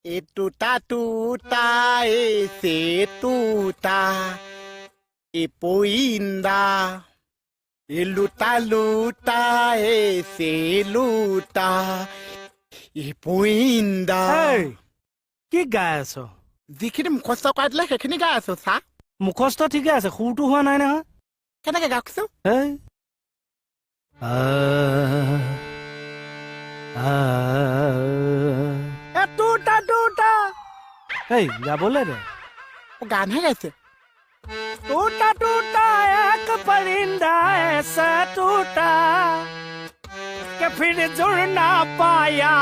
Tuta tuta ese tuta poinda luta luta ese luta poinda Hey, কি গাই আছ যিখিনি মুখস্থ কৰাই দিলে সেইখিনি গাই আছো চা মুখস্থ ঠিকে আছে সুৰটো হোৱা নাই নহয় কেনেকে গাওকছো এই টুটা টুটা এই গাবলৈ দে গানহে গাইছে टूटा टूटा एक परिंदा ऐसा टूटा कि फिर जुड़ ना पाया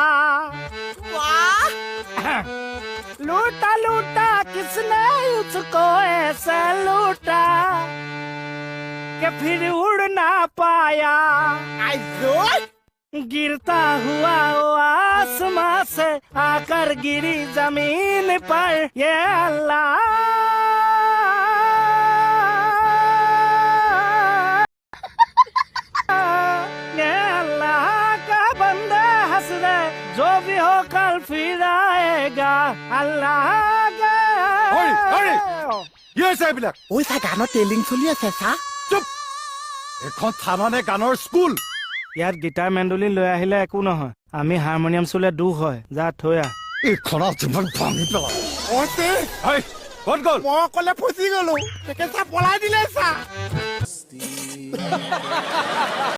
लूटा लूटा किसने उसको ऐसा लूटा कि फिर उड़ ना पाया আইজৈ गिरता हुआ वो आसमां से आकर गिरी जमीन पर ये अल्लाह ये अल्लाह का बंदा हंस दे जो भी हो कल फिर आएगा अल्लाह का কি হৈছে এইবিলাক ঐ চা গানৰ টেলিং চলি আছে চা চুপ এখন থানানে গানৰ স্কুল ইয়াত গিটাৰ মেণ্ডলিন লৈ আহিলে একো নহয় আমি হাৰমনিয়াম চুলে দুখ হয় যা থৈ আহ এইখনত যিমান ভাঙি পেলাম অতে এই ক'ত গ'ল মই অকলে ফচি গলো তাকে চা পলাই দিলে চা